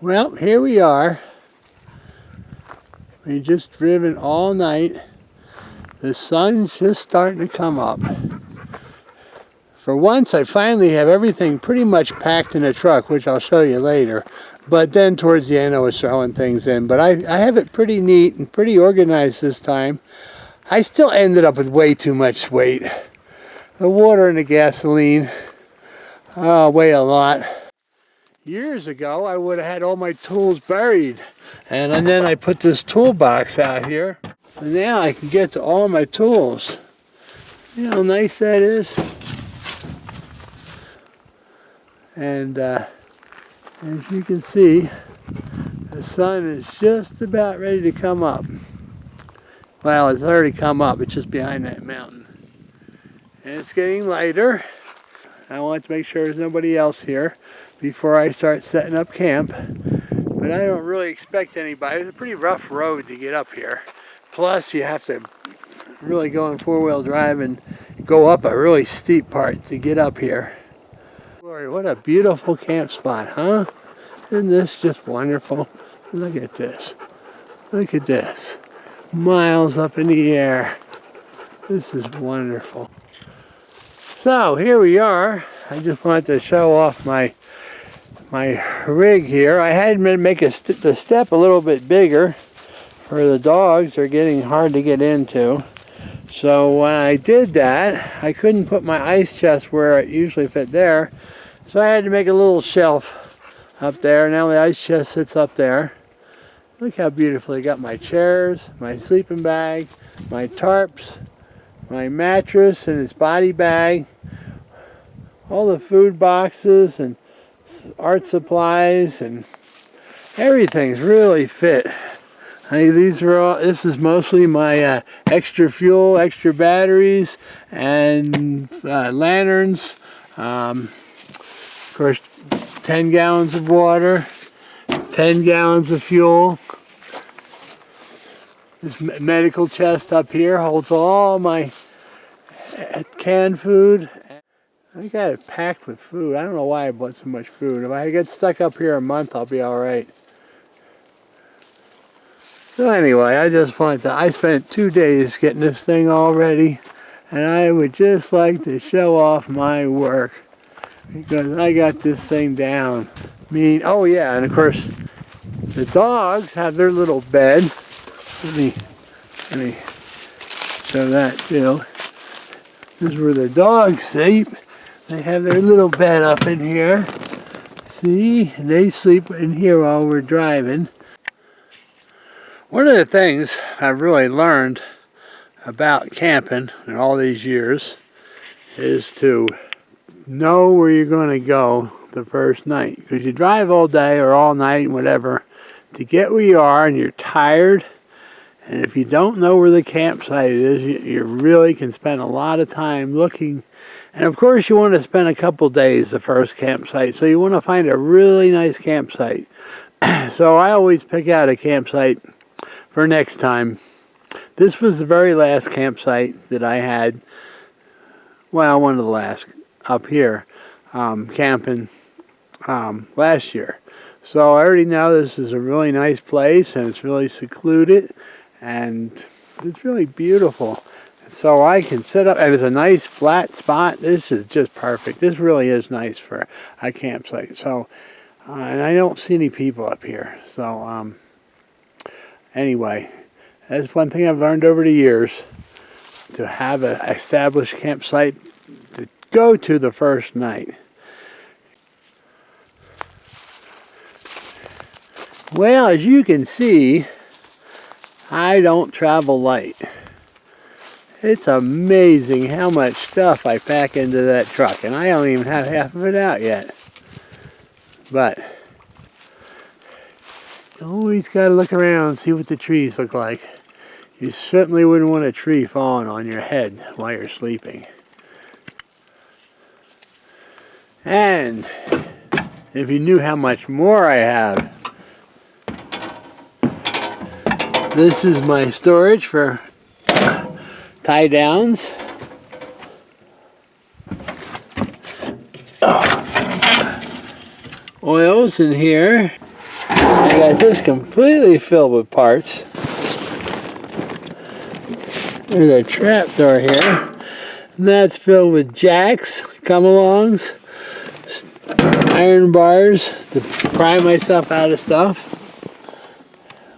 Well, here we are. We've just driven all night. The sun's just starting to come up. For once, I finally have everything pretty much packed in the truck, which I'll show you later. But then towards the end, I was throwing things in. But I have it pretty neat and pretty organized this time. I still ended up with way too much weight. The water and the gasoline weigh a lot. Years ago, I would have had all my tools buried. And then I put this toolbox out here. So now I can get to all my tools. You know how nice that is? And as you can see, the sun is just about ready to come up. Well, it's already come up. It's just behind that mountain. And it's getting lighter. I want to make sure there's nobody else here before I start setting up camp. But I don't really expect anybody. It's a pretty rough road to get up here. Plus, you have to really go in four-wheel drive and go up a really steep part to get up here. Glory, what a beautiful camp spot, huh? Isn't this just wonderful? Look at this. Look at this. Miles up in the air. This is wonderful. So here we are. I just wanted to show off my rig here. I had to make the step a little bit bigger for the dogs. They're getting hard to get into. So when I did that, I couldn't put my ice chest where it usually fit there. So I had to make a little shelf up there. Now the ice chest sits up there. Look how beautifully I got my chairs, my sleeping bag, my tarps, my mattress and its body bag, all the food boxes and art supplies, and everything's really fit. These are all. This is mostly my extra fuel, extra batteries, and lanterns. Of course, 10 gallons of water, 10 gallons of fuel. This medical chest up here holds all my canned food. I got it packed with food. I don't know why I bought so much food. If I get stuck up here a month, I'll be all right. So anyway, I spent 2 days getting this thing all ready, and I would just like to show off my work because I got this thing down. Oh yeah, and of course, the dogs have their little bed. Let me show that too. This is where the dogs sleep. They have their little bed up in here. See, they sleep in here while we're driving. One of the things I've really learned about camping in all these years is to know where you're going to go the first night. Because you drive all day or all night, whatever, to get where you are and you're tired. And if you don't know where the campsite is, you really can spend a lot of time looking. And of course you want to spend a couple days the first campsite. So you want to find a really nice campsite. So I always pick out a campsite for next time. This was the very last campsite that I had. Well, one of the last up here camping last year. So I already know this is a really nice place and it's really secluded and it's really beautiful. So I can sit up, and it's a nice flat spot. This is just perfect. This really is nice for a campsite. So, and I don't see any people up here. So, anyway, that's one thing I've learned over the years, to have an established campsite to go to the first night. Well, as you can see, I don't travel light. It's amazing how much stuff I pack into that truck, and I don't even have half of it out yet. But you always got to look around and see what the trees look like. You certainly wouldn't want a tree falling on your head while you're sleeping. And if you knew how much more I have, this is my storage for tie downs. Oils in here. I got this completely filled with parts. There's a trap door here. And that's filled with jacks, come-alongs, iron bars to pry myself out of stuff.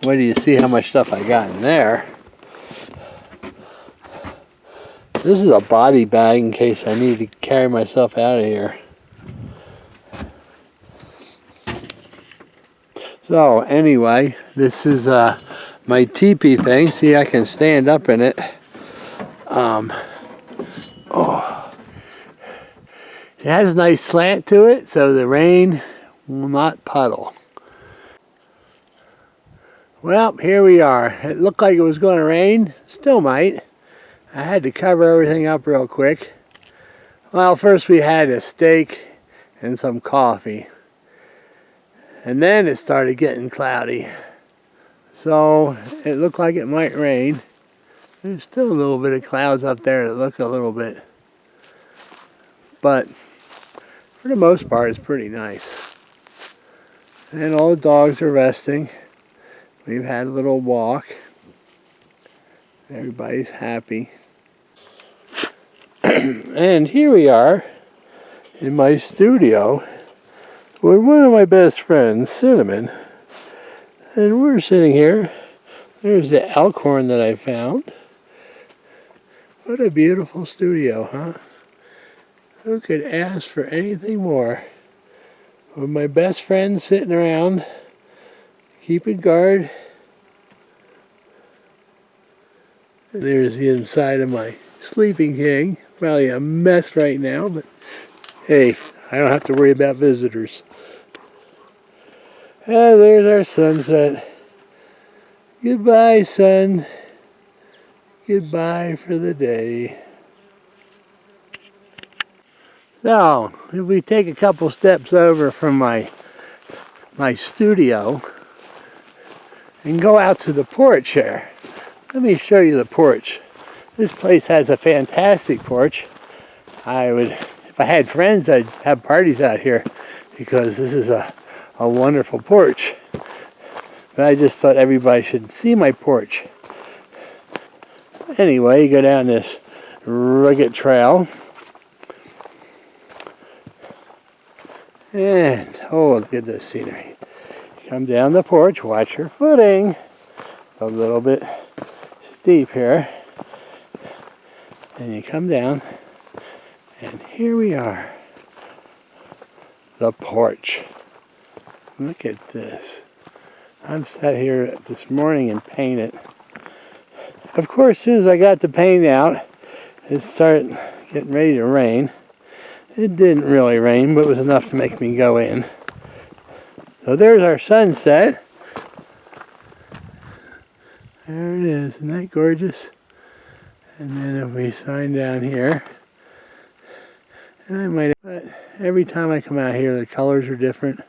Wait till you see how much stuff I got in there. This is a body bag in case I need to carry myself out of here. So anyway, this is my teepee thing. See, I can stand up in it. It has a nice slant to it, so the rain will not puddle. Well, here we are. It looked like it was going to rain. Still might. I had to cover everything up real quick. Well, first we had a steak and some coffee. And then it started getting cloudy. So it looked like it might rain. There's still a little bit of clouds up there that look a little bit. But for the most part, it's pretty nice. And all the dogs are resting. We've had a little walk. Everybody's happy. And here we are in my studio with one of my best friends, Cinnamon. And we're sitting here. There's the elk horn that I found. What a beautiful studio, huh? Who could ask for anything more? With my best friend sitting around, keeping guard. And there's the inside of my sleeping king. Probably a mess right now, but hey, I don't have to worry about visitors. And there's our sunset. Goodbye, sun. Goodbye for the day. So, if we take a couple steps over from my studio and go out to the porch here. Let me show you the porch. This place has a fantastic porch. If I had friends, I'd have parties out here because this is a wonderful porch. But I just thought everybody should see my porch. Anyway, you go down this rugged trail. And, oh, look at this scenery. Come down the porch, watch your footing. A little bit steep here. And you come down, and here we are. The porch. Look at this. I've sat here this morning and painted. Of course, as soon as I got the paint out, it started getting ready to rain. It didn't really rain, but it was enough to make me go in. So there's our sunset. There it is. Isn't that gorgeous? And then if we sign down here, and but every time I come out here, the colors are different.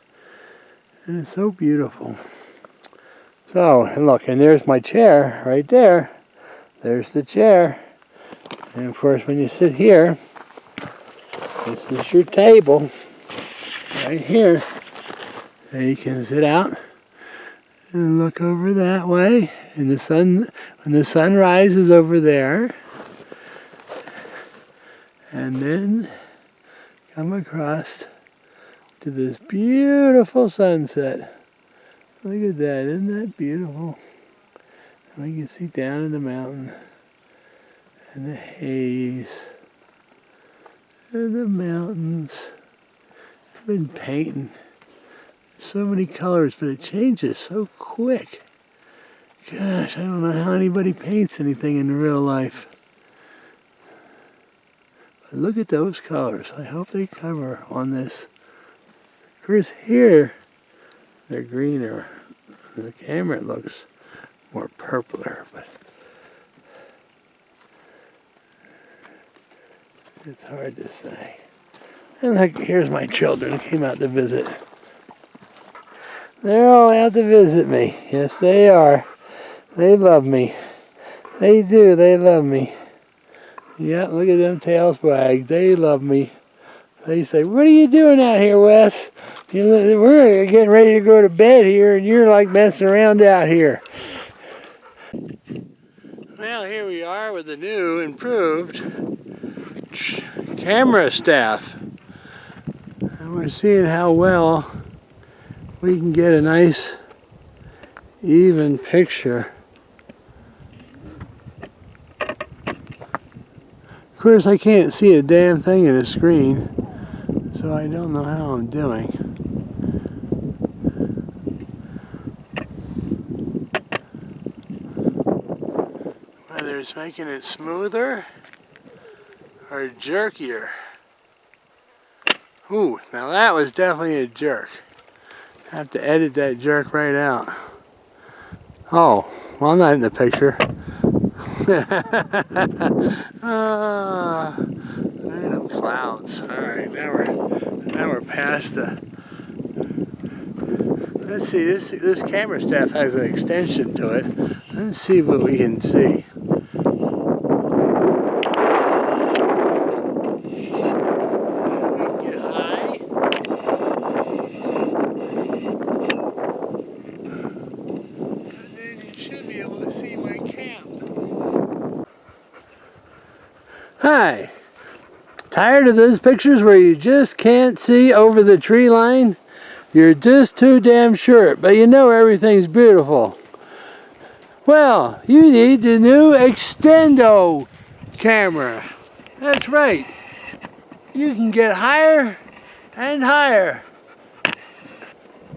And it's so beautiful. So, and look, and there's my chair right there. There's the chair. And of course, when you sit here, this is your table right here. So you can sit out and look over that way. And the sun, when the sun rises over there, and then come across to this beautiful sunset. Look at that, isn't that beautiful? And we can see down in the mountain and the haze and the mountains. I've been painting so many colors, but it changes so quick. Gosh, I don't know how anybody paints anything in real life. But look at those colors. I hope they cover on this. Of course, here they're greener. On the camera it looks more purpler, but it's hard to say. And look, here's my children who came out to visit. They're all out to visit me. Yes, they are. They love me. They do. They love me. Yeah, look at them tails wag. They love me. They say, "What are you doing out here, Wes?" We're getting ready to go to bed here, and you're like messing around out here. Well, here we are with the new, improved camera staff. And we're seeing how well we can get a nice, even picture. Of course, I can't see a damn thing in the screen, so I don't know how I'm doing. Whether it's making it smoother or jerkier. Ooh, now that was definitely a jerk. I have to edit that jerk right out. Oh, well, I'm not in the picture. Random clouds. All right, now we're past the. Let's see. This camera staff has an extension to it. Let's see what we can see. Get high. And then you should be able to see my camp. Hi. Tired of those pictures where you just can't see over the tree line? You're just too damn short, but you know everything's beautiful. Well, you need the new Extendo camera. That's right. You can get higher and higher.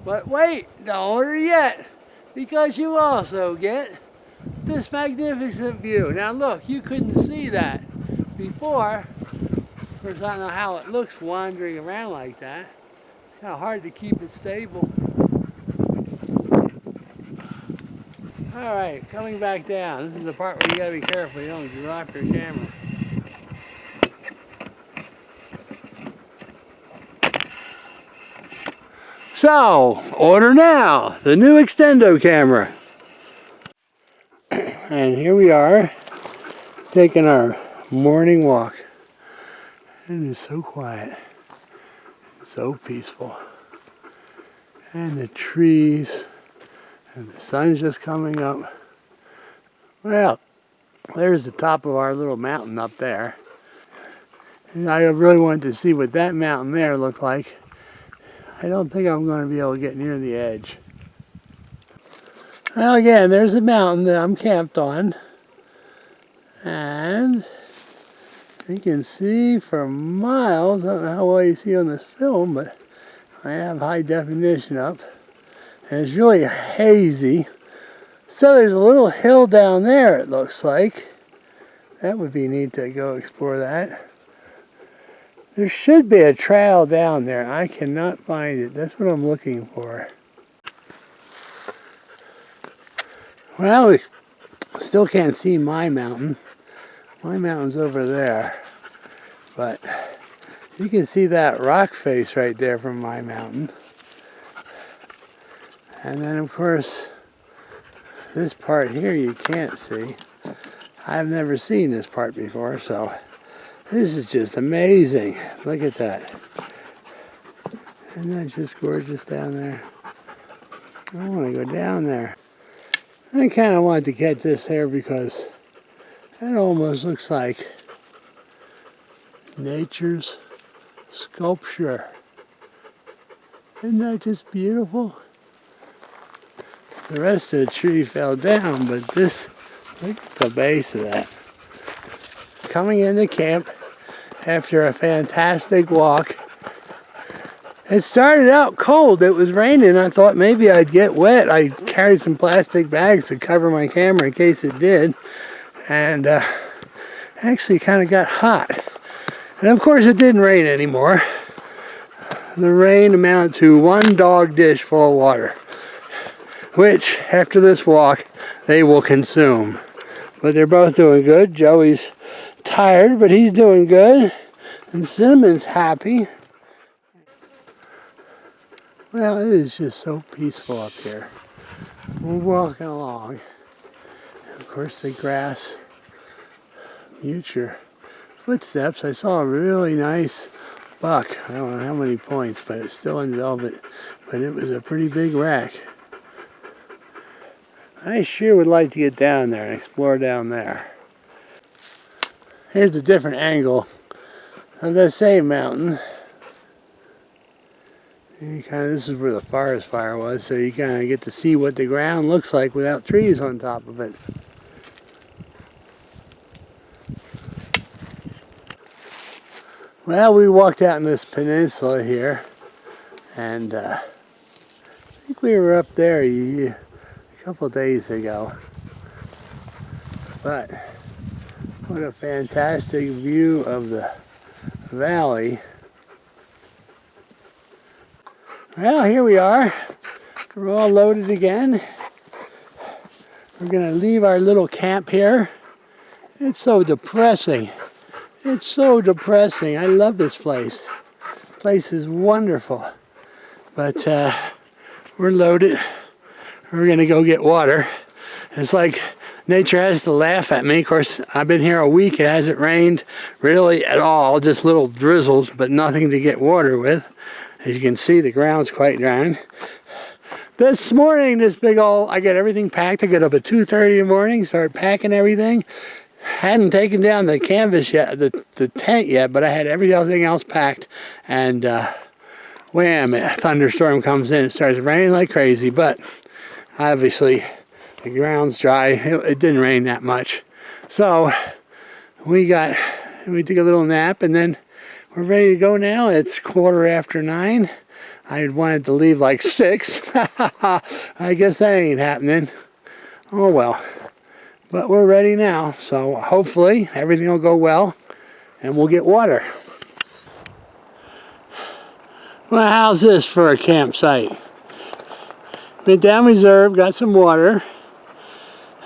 But wait, don't order yet, because you also get this magnificent view. Now look, you couldn't see that before. Of course, I don't know how it looks wandering around like that. It's kind of hard to keep it stable. All right, coming back down. This is the part where you gotta be careful you don't drop your camera. So, order now, the new Extendo camera. And here we are, taking our morning walk. It is so quiet, so peaceful. And the trees, and the sun's just coming up. Well, there's the top of our little mountain up there. And I really wanted to see what that mountain there looked like. I don't think I'm going to be able to get near the edge. Well, again, there's a mountain that I'm camped on. And you can see for miles. I don't know how well you see on this film, but I have high definition up. And it's really hazy. So there's a little hill down there, it looks like. That would be neat to go explore that. There should be a trail down there. I cannot find it. That's what I'm looking for. Well, we still can't see my mountain. My mountain's over there. But you can see that rock face right there from my mountain. And then, of course, this part here you can't see. I've never seen this part before, so this is just amazing. Look at that. Isn't that just gorgeous down there? I want to go down there. I kind of wanted to get this here because it almost looks like nature's sculpture. Isn't that just beautiful? The rest of the tree fell down, but this, look at the base of that. Coming into camp after a fantastic walk. It started out cold. It was raining. I thought maybe I'd get wet. I carried some plastic bags to cover my camera in case it did. And actually kind of got hot. And of course it didn't rain anymore. The rain amounted to one dog dish full of water, which after this walk they will consume. But they're both doing good. Joey's tired, but he's doing good. And Cinnamon's happy. Well, it is just so peaceful up here. We're walking along. And of course the grass mutes your footsteps. I saw a really nice buck. I don't know how many points, but it's still in velvet. But it was a pretty big rack. I sure would like to get down there and explore down there. Here's a different angle of the same mountain. And this is where the forest fire was, so you kind of get to see what the ground looks like without trees on top of it. Well, we walked out in this peninsula here, and I think we were up there a couple of days ago. But what a fantastic view of the valley. Well, here we are. We're all loaded again. We're gonna leave our little camp here. It's so depressing. It's so depressing. I love this place. The place is wonderful. But we're loaded. We're gonna go get water. It's like nature has to laugh at me. Of course, I've been here a week. It hasn't rained really at all. Just little drizzles, but nothing to get water with. As you can see, the ground's quite dry. This morning, I got everything packed. I got up at 2:30 in the morning, started packing everything. Hadn't taken down the canvas yet, the tent yet, but I had everything else packed. And wham, a thunderstorm comes in. It starts raining like crazy, but obviously the ground's dry. It didn't rain that much. So we took a little nap, and then we're ready to go now. It's 9:15. I had wanted to leave like 6. I guess that ain't happening. Oh well. But we're ready now, so hopefully everything will go well and we'll get water. Well, how's this for a campsite? Went down reserve, got some water.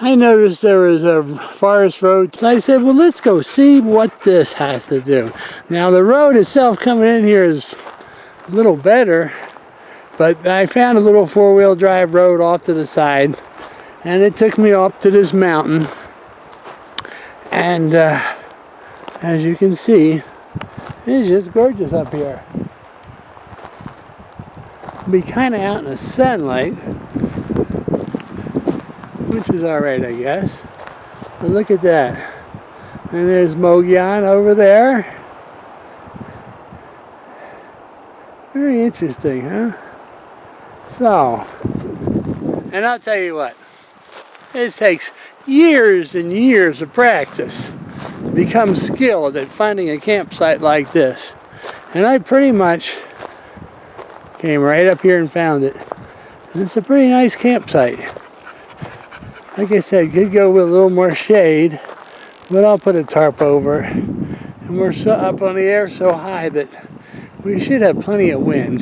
I noticed there was a forest road. I said, well, let's go see what this has to do. Now, the road itself coming in here is a little better, but I found a little four-wheel drive road off to the side, and it took me up to this mountain. And as you can see, it's just gorgeous up here. I'll be kind of out in the sunlight, which is alright, I guess. But look at that. And there's Mogollon over there. Very interesting, huh? So, and I'll tell you what, it takes years and years of practice to become skilled at finding a campsite like this. And I pretty much came right up here and found it. And it's a pretty nice campsite. Like I said, could go with a little more shade, but I'll put a tarp over. And we're so up on the air so high that we should have plenty of wind.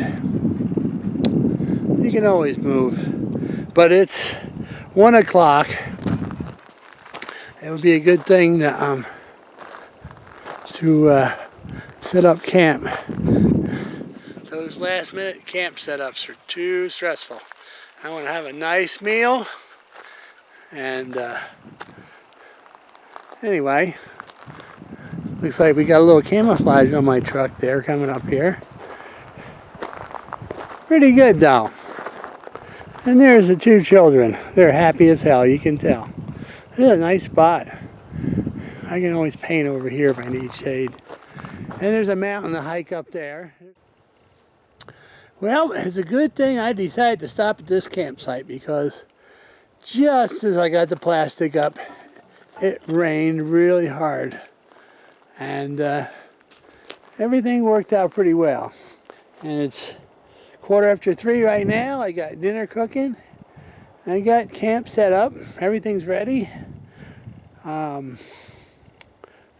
You can always move. But it's 1 o'clock. It would be a good thing to set up camp. Those last minute camp setups are too stressful. I want to have a nice meal. And anyway, looks like we got a little camouflage on my truck there coming up here. Pretty good though. And there's the 2 children. They're happy as hell, you can tell. This is a nice spot. I can always paint over here if I need shade. And there's a mountain to hike up there. Well, it's a good thing I decided to stop at this campsite, because just as I got the plastic up, it rained really hard. And everything worked out pretty well. And it's 3:15 right now. I got dinner cooking. I got camp set up. Everything's ready. And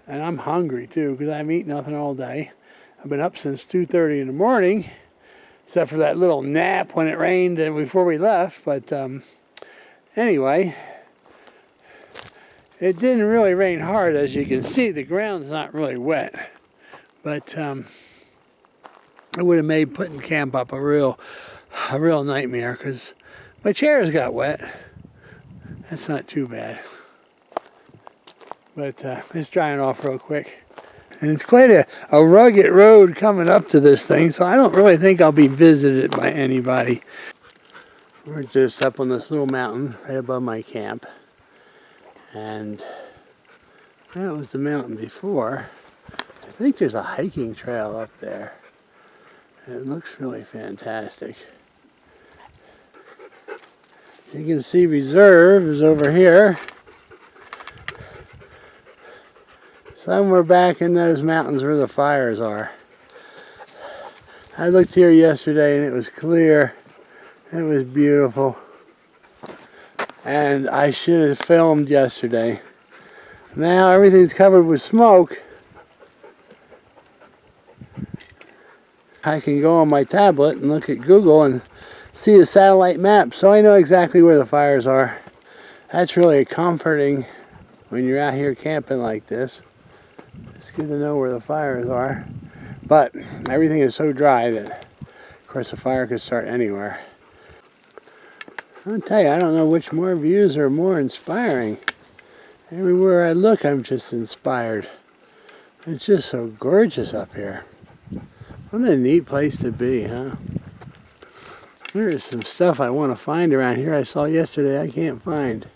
I'm hungry too, because I haven't eaten nothing all day. I've been up since 2:30 in the morning, except for that little nap when it rained and before we left. But anyway, it didn't really rain hard. As you can see, the ground's not really wet. But it would have made putting camp up a real nightmare, because my chairs got wet. That's not too bad. But it's drying off real quick. And it's quite a rugged road coming up to this thing, so I don't really think I'll be visited by anybody. We're just up on this little mountain right above my camp. And that was the mountain before. I think there's a hiking trail up there. It looks really fantastic. You can see Reserve is over here. Somewhere back in those mountains where the fires are. I looked here yesterday and it was clear. It was beautiful. And I should have filmed yesterday. Now everything's covered with smoke. I can go on my tablet and look at Google and see a satellite map, so I know exactly where the fires are. That's really comforting when you're out here camping like this. It's good to know where the fires are. But everything is so dry that, of course, a fire could start anywhere. I'll tell you, I don't know which more views are more inspiring. Everywhere I look, I'm just inspired. It's just so gorgeous up here. What a neat place to be, huh? There is some stuff I want to find around here I saw yesterday I can't find.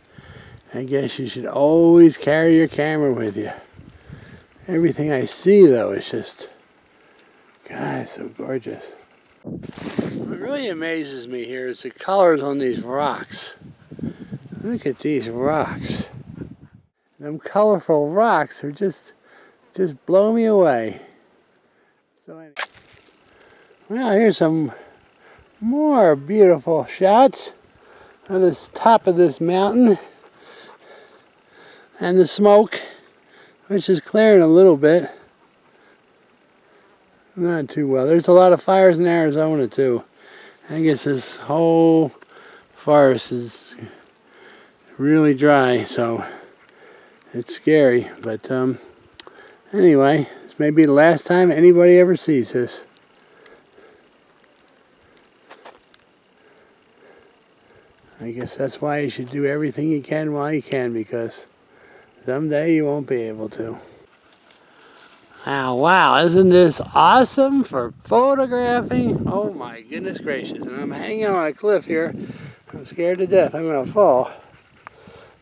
I guess you should always carry your camera with you. Everything I see, though, is just, God, it's so gorgeous. What really amazes me here is the colors on these rocks. Look at these rocks. Them colorful rocks are just blow me away. So anyway. Well, here's some more beautiful shots of this top of this mountain and the smoke, which is clearing a little bit. Not too well. There's a lot of fires in Arizona too. I guess this whole forest is really dry, so it's scary. But anyway, this may be the last time anybody ever sees this. I guess that's why you should do everything you can while you can, because someday you won't be able to. Wow, isn't this awesome for photographing? Oh my goodness gracious. And I'm hanging on a cliff here. I'm scared to death I'm going to fall.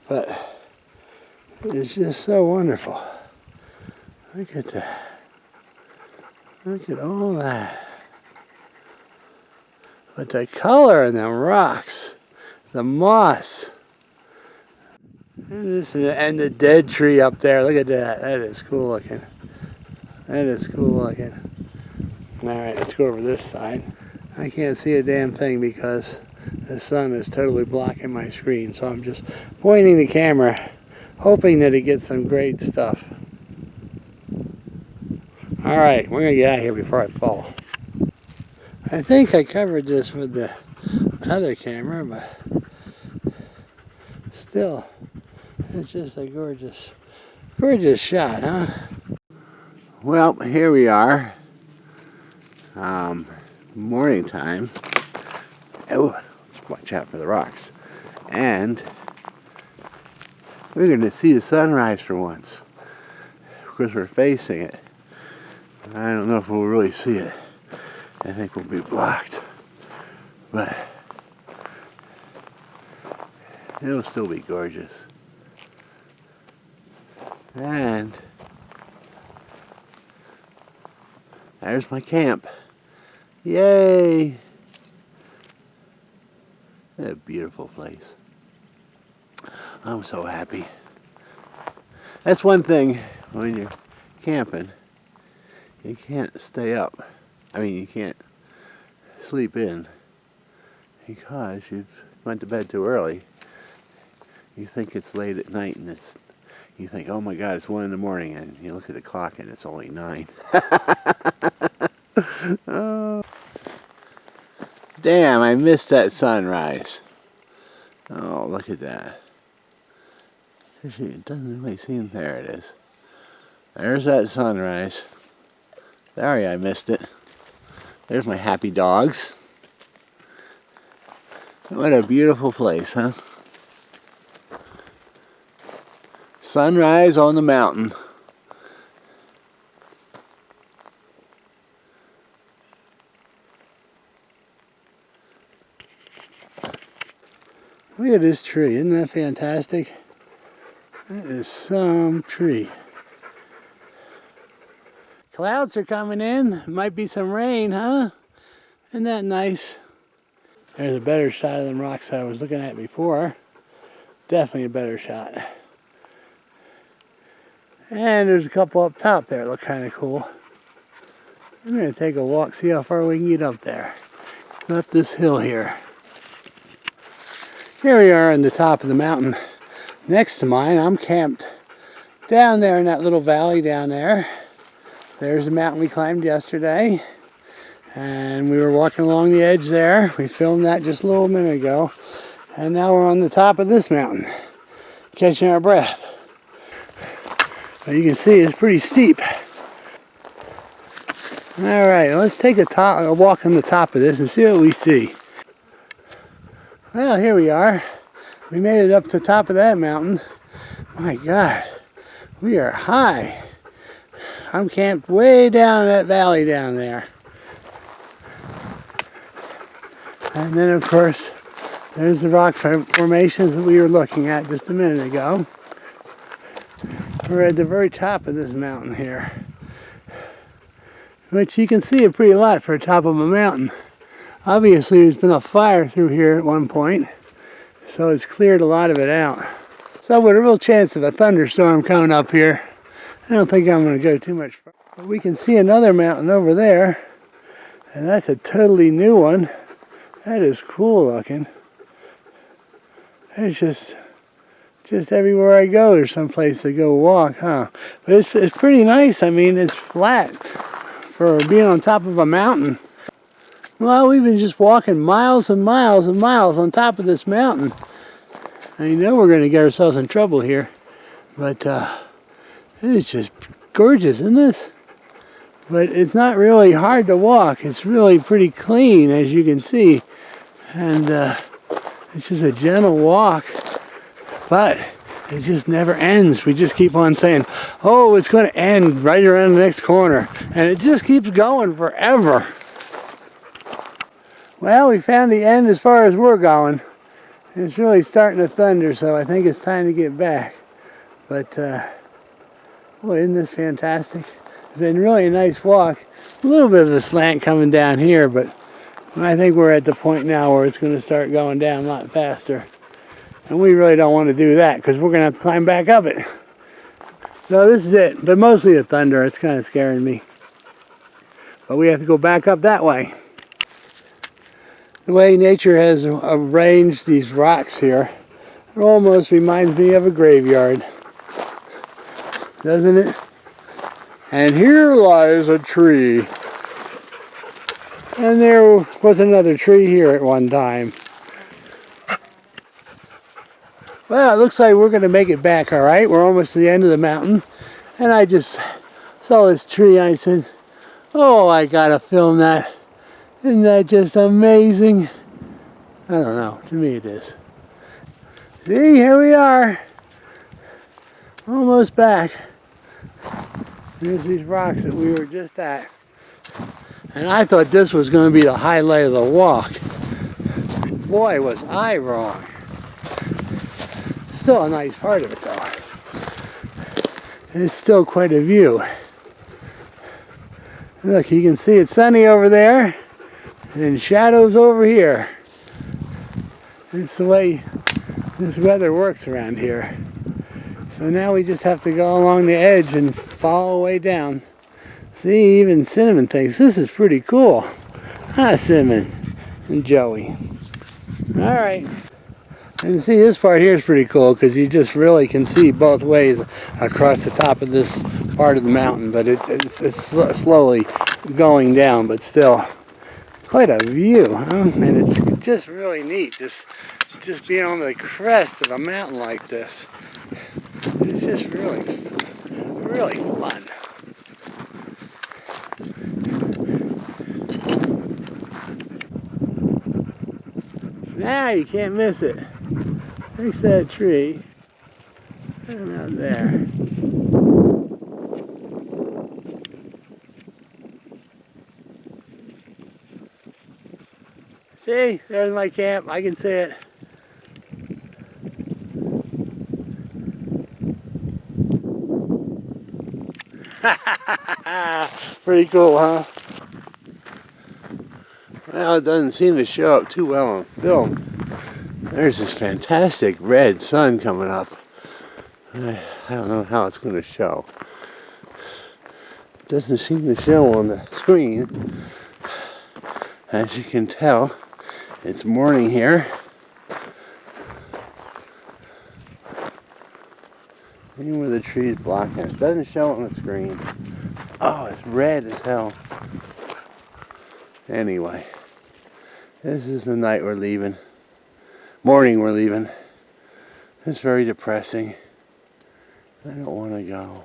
But it's just so wonderful. Look at that. Look at all that. But the color in them rocks. The moss. And the dead tree up there. Look at that. That is cool looking. That is cool looking. Alright, let's go over this side. I can't see a damn thing because the sun is totally blocking my screen. So I'm just pointing the camera, hoping that it gets some great stuff. Alright, we're going to get out of here before I fall. I think I covered this with the other camera, but still, it's just a gorgeous, gorgeous shot, huh? Well, here we are. Morning time. Oh, watch out for the rocks. And we're going to see the sunrise for once. Of course, we're facing it. I don't know if we'll really see it. I think we'll be blocked. But it'll still be gorgeous. And there's my camp. Yay! What a beautiful place. I'm so happy. That's one thing when you're camping. You can't stay up. I mean, you can't sleep in because you've went to bed too early. You think it's late at night and you think, oh my God, it's 1 in the morning, and you look at the clock and it's only 9. Oh. Damn, I missed that sunrise. Oh, look at that. It doesn't really seem, there it is. There's that sunrise. Sorry I missed it. There's my happy dogs. What a beautiful place, huh? Sunrise on the mountain. Look at this tree. Isn't that fantastic? That is some tree. Clouds are coming in. Might be some rain, huh? Isn't that nice? There's a better shot of them rocks that I was looking at before. Definitely a better shot. And there's a couple up top there that look kind of cool. I'm going to take a walk, see how far we can get up there. Up this hill here. Here we are on the top of the mountain next to mine. I'm camped down there in that little valley down there. There's the mountain we climbed yesterday. And we were walking along the edge there. We filmed that just a little minute ago. And now we're on the top of this mountain, catching our breath. But you can see it's pretty steep. All right, let's take a walk on the top of this and see what we see. Well, here we are. We made it up to the top of that mountain. My God, we are high. I'm camped way down in that valley down there. And then, of course, there's the rock formations that we were looking at just a minute ago. We're at the very top of this mountain here, which you can see a pretty lot for the top of a mountain. Obviously, there's been a fire through here at one point, so it's cleared a lot of it out. So with a real chance of a thunderstorm coming up here, I don't think I'm going to go too much further. But we can see another mountain over there, and that's a totally new one. That is cool looking. It's just everywhere I go, there's some place to go walk, huh? But it's pretty nice. I mean, it's flat for being on top of a mountain. Well, we've been just walking miles and miles and miles on top of this mountain. I know we're going to get ourselves in trouble here, but it's just gorgeous, isn't this? But it's not really hard to walk. It's really pretty clean, as you can see. And it's just a gentle walk, but it just never ends. We just keep on saying, oh, it's going to end right around the next corner. And it just keeps going forever. Well, we found the end as far as we're going. It's really starting to thunder, so I think it's time to get back. But, boy, isn't this fantastic? It's been really a nice walk. A little bit of a slant coming down here, but I think we're at the point now where it's going to start going down a lot faster. And we really don't want to do that because we're going to have to climb back up it. So this is it, but mostly the thunder. It's kind of scaring me. But we have to go back up that way. The way nature has arranged these rocks here, it almost reminds me of a graveyard. Doesn't it? And here lies a tree. And there was another tree here at one time. Well, it looks like we're going to make it back, all right? We're almost to the end of the mountain. And I just saw this tree and I said, oh, I got to film that. Isn't that just amazing? I don't know. To me it is. See, here we are. Almost back. There's these rocks that we were just at. And I thought this was going to be the highlight of the walk. Boy, was I wrong. Still a nice part of it, though. It's still quite a view. Look, you can see it's sunny over there and shadows over here. It's the way this weather works around here. So now we just have to go along the edge and follow way down. See, even Cinnamon thinks this is pretty cool. Hi, Cinnamon and Joey. All right. And see, this part here is pretty cool because you just really can see both ways across the top of this part of the mountain. But it's slowly going down, but still quite a view, huh? And it's just really neat, just being on the crest of a mountain like this. It's just really, really fun. Now you can't miss it. There's that tree. And out there. See, there's my camp. I can see it. Pretty cool, huh? Well, it doesn't seem to show up too well on film. There's this fantastic red sun coming up. I don't know how it's going to show. It doesn't seem to show on the screen. As you can tell, it's morning here. Even with the trees blocking it. It doesn't show on the screen. Oh, it's red as hell. Anyway, this is the night we're leaving. Morning we're leaving. It's very depressing. I don't want to go.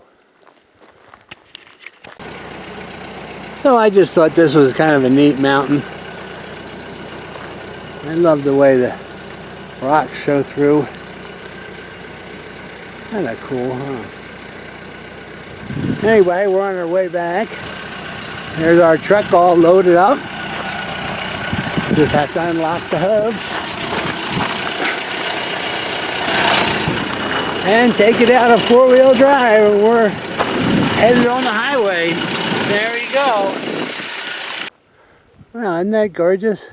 So I just thought this was kind of a neat mountain. I love the way the rocks show through. Kind of cool, huh? Anyway, we're on our way back. There's our truck all loaded up. Just have to unlock the hubs and take it out of four-wheel drive, and we're headed on the highway. There you go. Well, isn't that gorgeous?